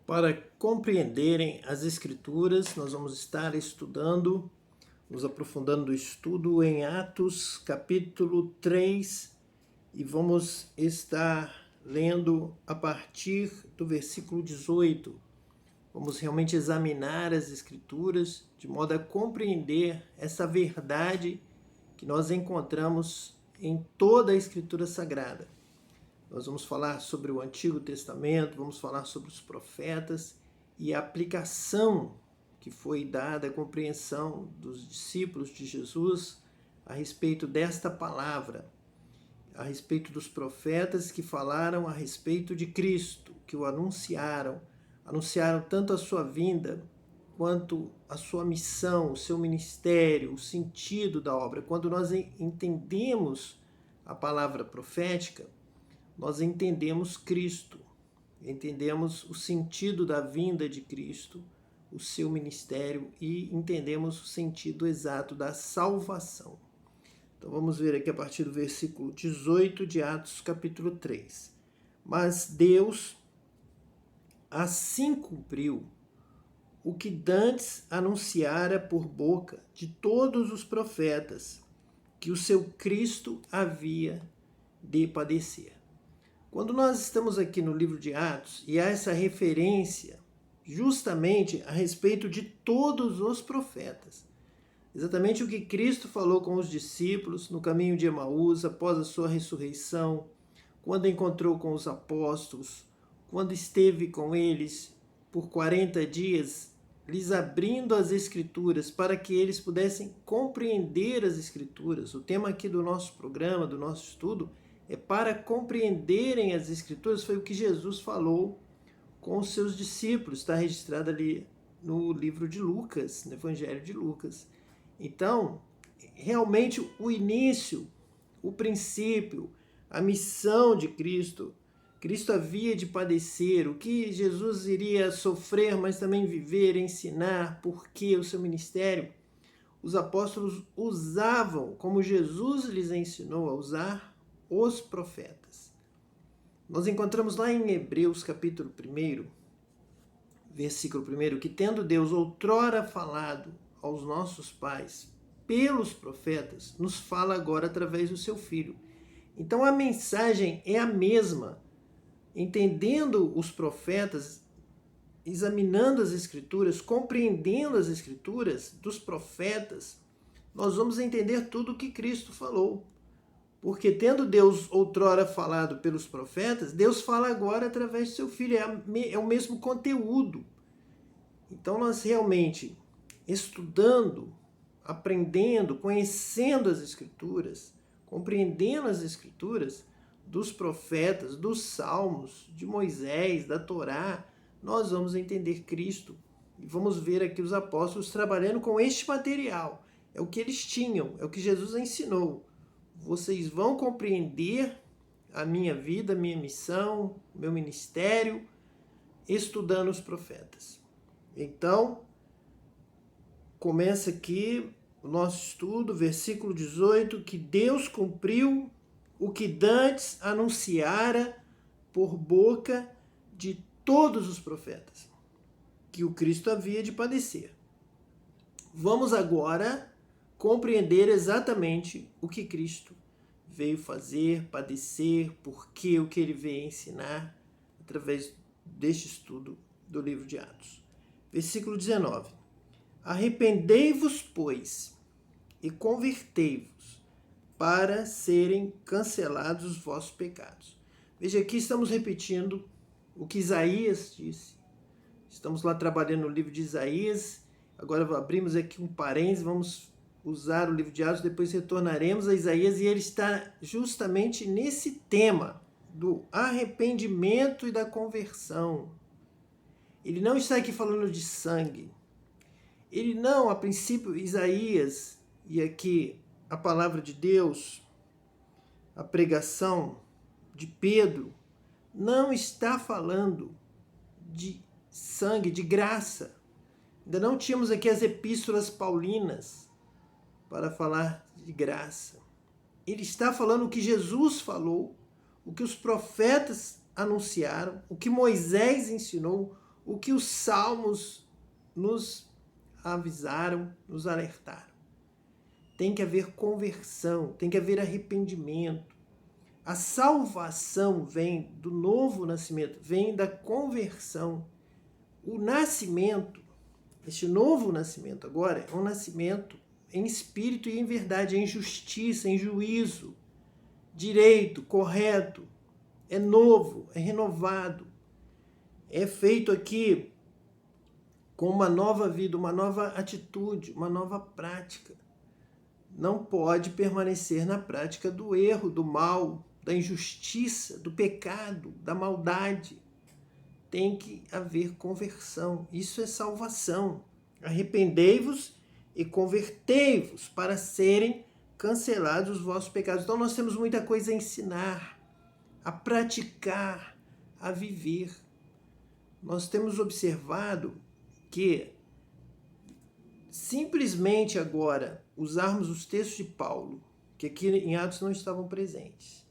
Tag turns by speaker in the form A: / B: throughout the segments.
A: Para compreenderem as Escrituras, nós vamos estar estudando, nos aprofundando no estudo em Atos, capítulo 3, e vamos estar lendo a partir do versículo 18. Vamos realmente examinar as Escrituras de modo a compreender essa verdade que nós encontramos em toda a Escritura Sagrada. Nós vamos falar sobre o Antigo Testamento, vamos falar sobre os profetas e a aplicação que foi dada, a compreensão dos discípulos de Jesus a respeito desta palavra, a respeito dos profetas que falaram a respeito de Cristo, que o anunciaram tanto a sua vinda quanto a sua missão, o seu ministério, o sentido da obra. Quando nós entendemos a palavra profética, nós entendemos Cristo, entendemos o sentido da vinda de Cristo, o seu ministério e entendemos o sentido exato da salvação. Então vamos ver aqui a partir do versículo 18 de Atos capítulo 3. Mas Deus assim cumpriu o que dantes anunciara por boca de todos os profetas, que o seu Cristo havia de padecer. Quando nós estamos aqui no livro de Atos e há essa referência justamente a respeito de todos os profetas, exatamente o que Cristo falou com os discípulos no caminho de Emaús após a sua ressurreição, quando encontrou com os apóstolos, quando esteve com eles por 40 dias, lhes abrindo as Escrituras para que eles pudessem compreender as Escrituras. O tema aqui do nosso programa, do nosso estudo, é para compreenderem as Escrituras, foi o que Jesus falou com os seus discípulos, está registrado ali no livro de Lucas, no Evangelho de Lucas. Então, realmente o início, o princípio, a missão de Cristo, Cristo havia de padecer, o que Jesus iria sofrer, mas também viver, ensinar, porque o seu ministério, os apóstolos usavam, como Jesus lhes ensinou a usar, os profetas. Nós encontramos lá em Hebreus capítulo 1, versículo 1, que tendo Deus outrora falado aos nossos pais pelos profetas, nos fala agora através do seu Filho. Então a mensagem é a mesma. Entendendo os profetas, examinando as Escrituras, compreendendo as Escrituras dos profetas, nós vamos entender tudo o que Cristo falou. Porque tendo Deus outrora falado pelos profetas, Deus fala agora através do seu Filho. É o mesmo conteúdo. Então nós realmente, estudando, aprendendo, conhecendo as Escrituras, compreendendo as Escrituras dos profetas, dos salmos, de Moisés, da Torá, nós vamos entender Cristo. E vamos ver aqui os apóstolos trabalhando com este material. É o que eles tinham, é o que Jesus ensinou. Vocês vão compreender a minha vida, a minha missão, o meu ministério, estudando os profetas. Então, começa aqui o nosso estudo, versículo 18, que Deus cumpriu o que dantes anunciara por boca de todos os profetas, que o Cristo havia de padecer. Vamos agora compreender exatamente o que Cristo veio fazer, padecer, porque o que ele veio ensinar através deste estudo do livro de Atos. Versículo 19. Arrependei-vos, pois, e convertei-vos, para serem cancelados os vossos pecados. Veja, aqui estamos repetindo o que Isaías disse. Estamos lá trabalhando no livro de Isaías. Agora abrimos aqui um parênteses, vamos usar o livro de Atos, depois retornaremos a Isaías, e ele está justamente nesse tema do arrependimento e da conversão. Ele não está aqui falando de sangue. Ele não, a princípio, Isaías, e aqui a palavra de Deus, a pregação de Pedro, não está falando de sangue, de graça. Ainda não tínhamos aqui as epístolas paulinas para falar de graça. Ele está falando o que Jesus falou, o que os profetas anunciaram, o que Moisés ensinou, o que os salmos nos avisaram, nos alertaram. Tem que haver conversão, tem que haver arrependimento. A salvação vem do novo nascimento, vem da conversão. O nascimento, este novo nascimento agora, é um nascimento em espírito e em verdade, em justiça, em juízo, direito, correto. É novo, é renovado. É feito aqui com uma nova vida, uma nova atitude, uma nova prática. Não pode permanecer na prática do erro, do mal, da injustiça, do pecado, da maldade. Tem que haver conversão. Isso é salvação. Arrependei-vos e convertei-vos para serem cancelados os vossos pecados. Então nós temos muita coisa a ensinar, a praticar, a viver. Nós temos observado que simplesmente agora usarmos os textos de Paulo, que aqui em Atos não estavam presentes,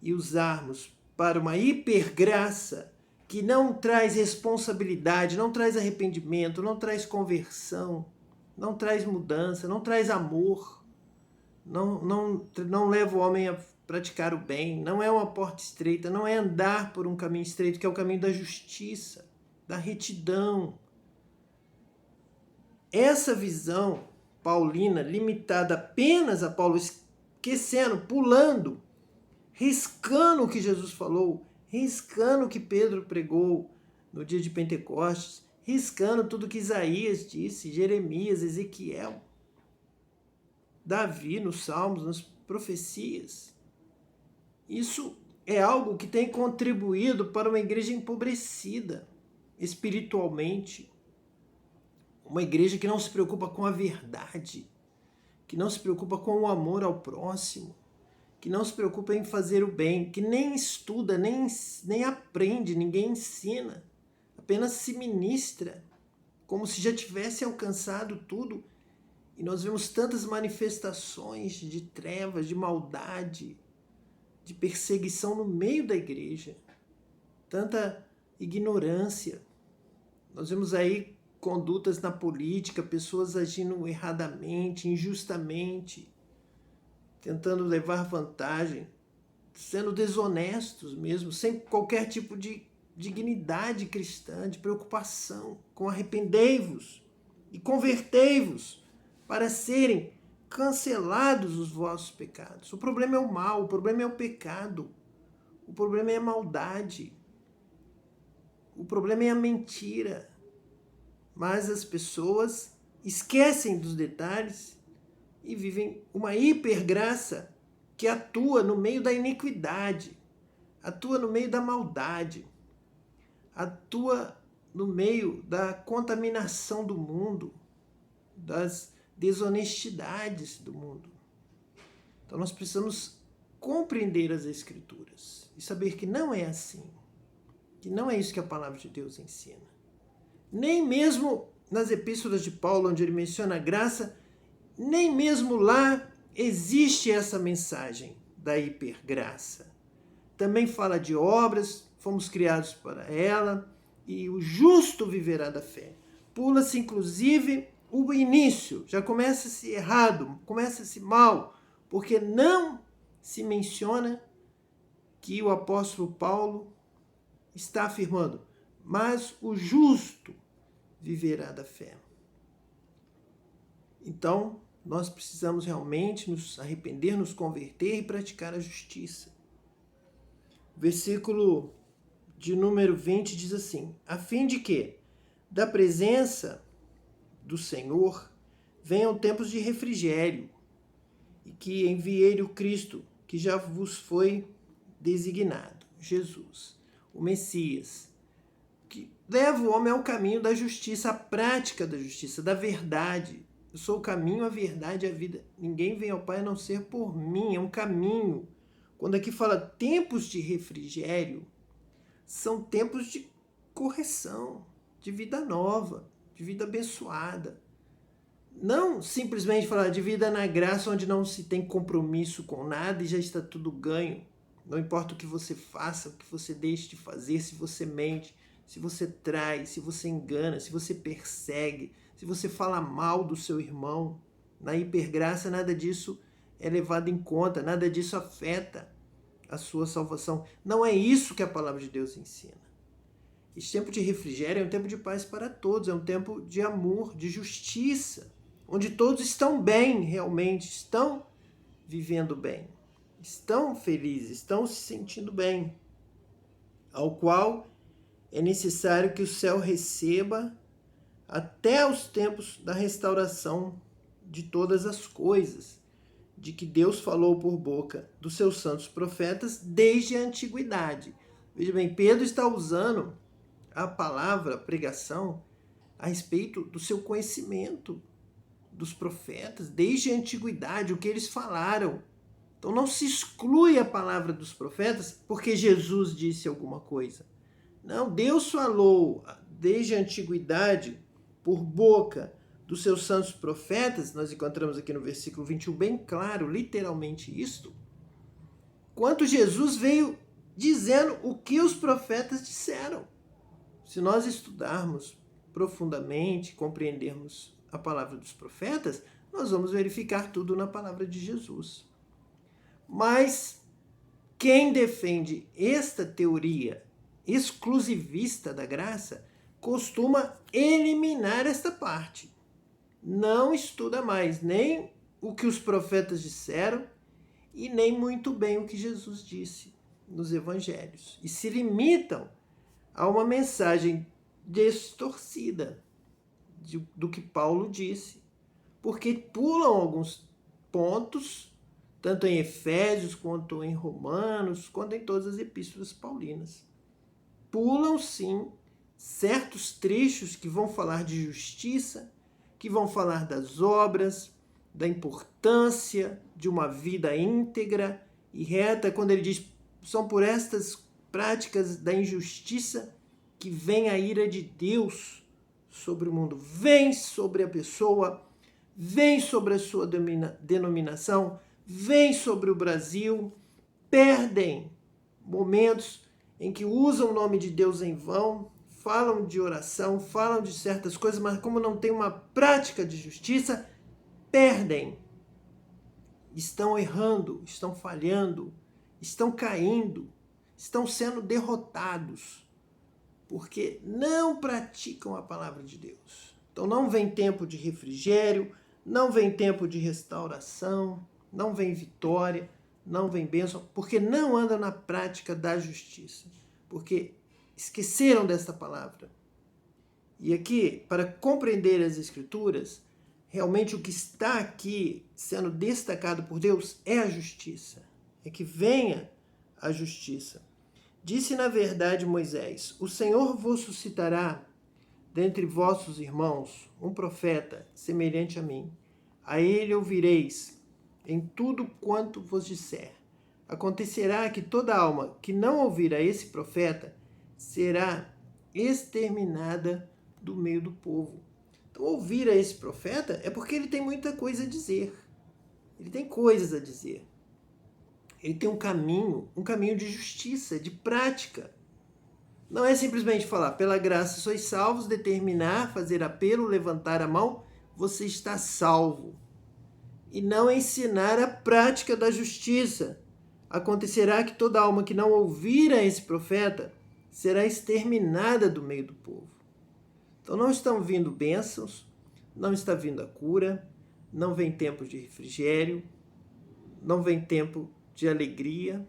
A: e usarmos para uma hipergraça que não traz responsabilidade, não traz arrependimento, não traz conversão, não traz mudança, não traz amor, não leva o homem a praticar o bem, não é uma porta estreita, não é andar por um caminho estreito, que é o caminho da justiça, da retidão. Essa visão paulina, limitada apenas a Paulo, esquecendo, pulando, riscando o que Jesus falou, riscando o que Pedro pregou no dia de Pentecostes, riscando tudo que Isaías disse, Jeremias, Ezequiel, Davi nos Salmos, nas profecias. Isso é algo que tem contribuído para uma igreja empobrecida espiritualmente, uma igreja que não se preocupa com a verdade, que não se preocupa com o amor ao próximo, que não se preocupa em fazer o bem, que nem estuda, nem aprende, ninguém ensina, apenas se ministra, como se já tivesse alcançado tudo. E nós vemos tantas manifestações de trevas, de maldade, de perseguição no meio da igreja, tanta ignorância. Nós vemos aí condutas na política, pessoas agindo erradamente, injustamente, tentando levar vantagem, sendo desonestos mesmo, sem qualquer tipo de dignidade cristã, de preocupação. Com arrependei-vos e convertei-vos para serem cancelados os vossos pecados. O problema é o mal, o problema é o pecado, o problema é a maldade, o problema é a mentira. Mas as pessoas esquecem dos detalhes e vivem uma hipergraça que atua no meio da iniquidade, atua no meio da maldade, atua no meio da contaminação do mundo, das desonestidades do mundo. Então nós precisamos compreender as Escrituras e saber que não é assim, que não é isso que a palavra de Deus ensina. Nem mesmo nas epístolas de Paulo, onde ele menciona a graça, nem mesmo lá existe essa mensagem da hipergraça. Também fala de obras, fomos criados para ela, e o justo viverá da fé. Pula-se inclusive o início, já começa-se errado, começa-se mal, porque não se menciona que o apóstolo Paulo está afirmando, mas o justo viverá da fé. Então, nós precisamos realmente nos arrepender, nos converter e praticar a justiça. Versículo de número 20 diz assim: a fim de que, da presença do Senhor, venham tempos de refrigério, e que enviei o Cristo, que já vos foi designado, Jesus, o Messias, que leva o homem ao caminho da justiça, à prática da justiça, da verdade. Eu sou o caminho, a verdade e a vida. Ninguém vem ao Pai a não ser por mim. É um caminho. Quando aqui fala tempos de refrigério, são tempos de correção, de vida nova, de vida abençoada. Não simplesmente falar de vida na graça, onde não se tem compromisso com nada e já está tudo ganho. Não importa o que você faça, o que você deixe de fazer, se você mente, se você trai, se você engana, se você persegue, se você fala mal do seu irmão, na hipergraça nada disso é levado em conta, nada disso afeta a sua salvação. Não é isso que a palavra de Deus ensina. Esse tempo de refrigério é um tempo de paz para todos, é um tempo de amor, de justiça, onde todos estão bem realmente, estão vivendo bem, estão felizes, estão se sentindo bem, ao qual é necessário que o céu receba até os tempos da restauração de todas as coisas, de que Deus falou por boca dos seus santos profetas desde a antiguidade. Veja bem, Pedro está usando a palavra pregação a respeito do seu conhecimento dos profetas desde a antiguidade, o que eles falaram. Então não se exclui a palavra dos profetas porque Jesus disse alguma coisa. Não, Deus falou desde a antiguidade por boca dos seus santos profetas. Nós encontramos aqui no versículo 21 bem claro, literalmente isto, quanto Jesus veio dizendo o que os profetas disseram. Se nós estudarmos profundamente, compreendermos a palavra dos profetas, nós vamos verificar tudo na palavra de Jesus. Mas quem defende esta teoria exclusivista da graça costuma eliminar esta parte. Não estuda mais nem o que os profetas disseram e nem muito bem o que Jesus disse nos evangelhos. E se limitam a uma mensagem distorcida do que Paulo disse, porque pulam alguns pontos, tanto em Efésios, quanto em Romanos, quanto em todas as epístolas paulinas. Pulam, sim, certos trechos que vão falar de justiça, que vão falar das obras, da importância de uma vida íntegra e reta, quando ele diz, são por estas práticas da injustiça que vem a ira de Deus sobre o mundo, vem sobre a pessoa, vem sobre a sua denominação, vem sobre o Brasil. Perdem momentos em que usam o nome de Deus em vão, falam de oração, falam de certas coisas, mas como não tem uma prática de justiça, perdem. Estão errando, estão falhando, estão caindo, estão sendo derrotados, porque não praticam a palavra de Deus. Então não vem tempo de refrigério, não vem tempo de restauração, não vem vitória, não vem bênção, porque não andam na prática da justiça, porque esqueceram desta palavra. E aqui, para compreender as Escrituras, realmente o que está aqui sendo destacado por Deus é a justiça, é que venha a justiça. Disse na verdade Moisés, o Senhor vos suscitará dentre vossos irmãos um profeta semelhante a mim. A ele ouvireis em tudo quanto vos disser. Acontecerá que toda alma que não ouvir a esse profeta será exterminada do meio do povo. Então, ouvir a esse profeta é porque ele tem muita coisa a dizer. Ele tem coisas a dizer. Ele tem um caminho de justiça, de prática. Não é simplesmente falar, pela graça sois salvos, determinar, fazer apelo, levantar a mão, você está salvo. E não ensinar a prática da justiça. Acontecerá que toda alma que não ouvir a esse profeta será exterminada do meio do povo. Então não estão vindo bênçãos, não está vindo a cura, não vem tempo de refrigério, não vem tempo de alegria.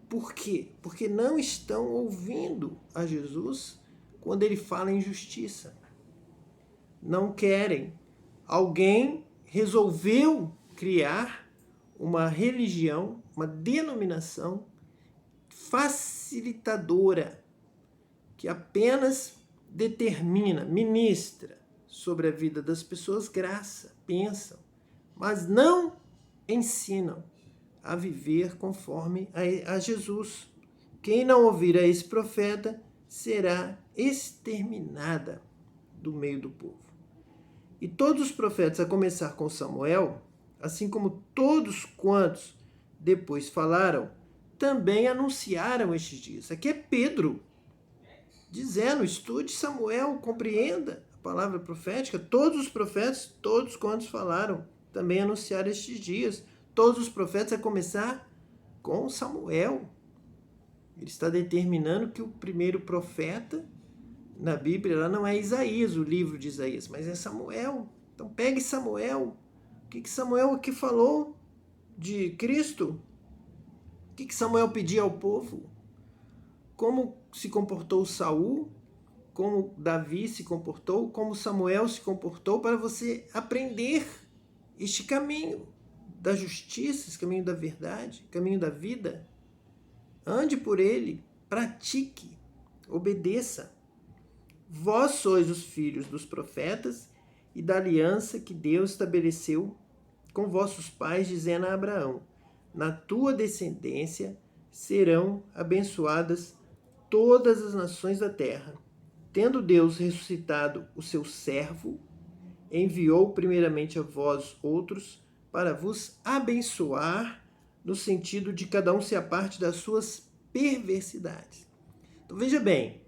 A: Por quê? Porque não estão ouvindo a Jesus quando ele fala em justiça. Não querem. Alguém resolveu criar uma religião, uma denominação facilitadora, que apenas determina, ministra sobre a vida das pessoas graça, pensam, mas não ensinam a viver conforme a Jesus. Quem não ouvir a esse profeta será exterminada do meio do povo. E todos os profetas, a começar com Samuel, assim como todos quantos depois falaram, também anunciaram estes dias. Aqui é Pedro. dizendo, estude Samuel, compreenda a palavra profética. Todos os profetas, todos quantos falaram, também anunciaram estes dias. Todos os profetas, a começar com Samuel. Ele está determinando que o primeiro profeta na Bíblia lá não é Isaías, o livro de Isaías, mas é Samuel. Então pegue Samuel. O que Samuel aqui falou de Cristo? O que Samuel pedia ao povo? Como se comportou Saul? Como Davi se comportou? Como Samuel se comportou? Para você aprender este caminho da justiça, esse caminho da verdade, caminho da vida. Ande por ele, pratique, obedeça. Vós sois os filhos dos profetas e da aliança que Deus estabeleceu com vossos pais, dizendo a Abraão: na tua descendência serão abençoadas todas as nações da terra. Tendo Deus ressuscitado o seu servo, enviou primeiramente a vós outros para vos abençoar, no sentido de cada um se aparte das suas perversidades. Então veja bem,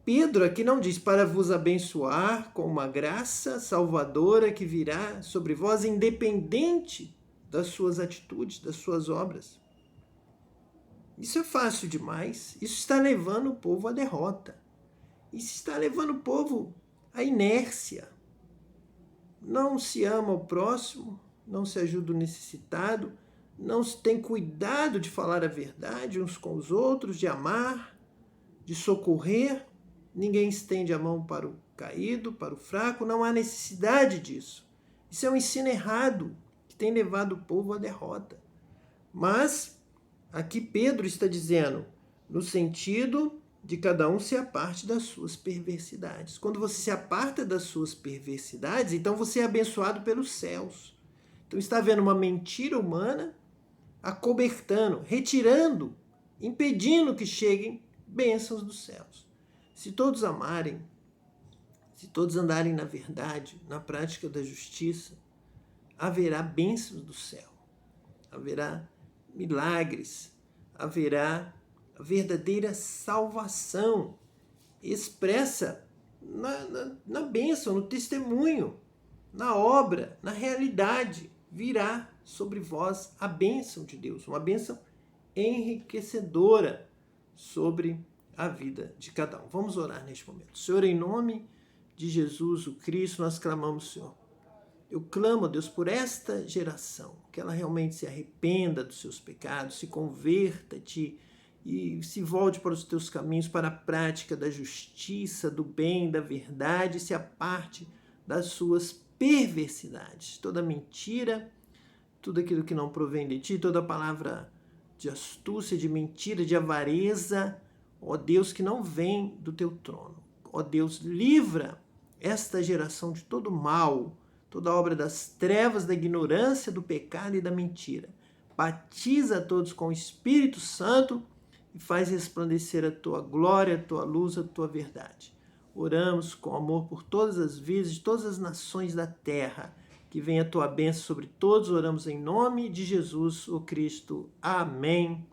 A: Pedro aqui não diz para vos abençoar com uma graça salvadora que virá sobre vós, independente das suas atitudes, das suas obras. Isso é fácil demais. Isso está levando o povo à derrota. Isso está levando o povo à inércia. Não se ama o próximo, não se ajuda o necessitado, não se tem cuidado de falar a verdade uns com os outros, de amar, de socorrer. Ninguém estende a mão para o caído, para o fraco. Não há necessidade disso. Isso é um ensino errado que tem levado o povo à derrota. Mas aqui Pedro está dizendo no sentido de cada um se aparte das suas perversidades. Quando você se aparta das suas perversidades, então você é abençoado pelos céus. Então está havendo uma mentira humana acobertando, retirando, impedindo que cheguem bênçãos dos céus. Se todos amarem, se todos andarem na verdade, na prática da justiça, haverá bênçãos do céu, haverá milagres, haverá a verdadeira salvação expressa na bênção, no testemunho, na obra, na realidade. Virá sobre vós a bênção de Deus, uma bênção enriquecedora sobre a vida de cada um. Vamos orar neste momento. Senhor, em nome de Jesus, o Cristo, nós clamamos, Senhor. Eu clamo, Deus, por esta geração, que ela realmente se arrependa dos seus pecados, se converta a Ti e se volte para os Teus caminhos, para a prática da justiça, do bem, da verdade, e se aparte das suas perversidades, toda mentira, tudo aquilo que não provém de Ti, toda palavra de astúcia, de mentira, de avareza, ó Deus, que não vem do Teu trono. Ó Deus, livra esta geração de todo mal, toda obra das trevas, da ignorância, do pecado e da mentira. Batiza a todos com o Espírito Santo e faz resplandecer a Tua glória, a Tua luz, a Tua verdade. Oramos com amor por todas as vidas de todas as nações da terra. Que venha a Tua bênção sobre todos. Oramos em nome de Jesus, o Cristo. Amém.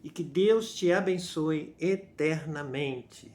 A: E que Deus te abençoe eternamente.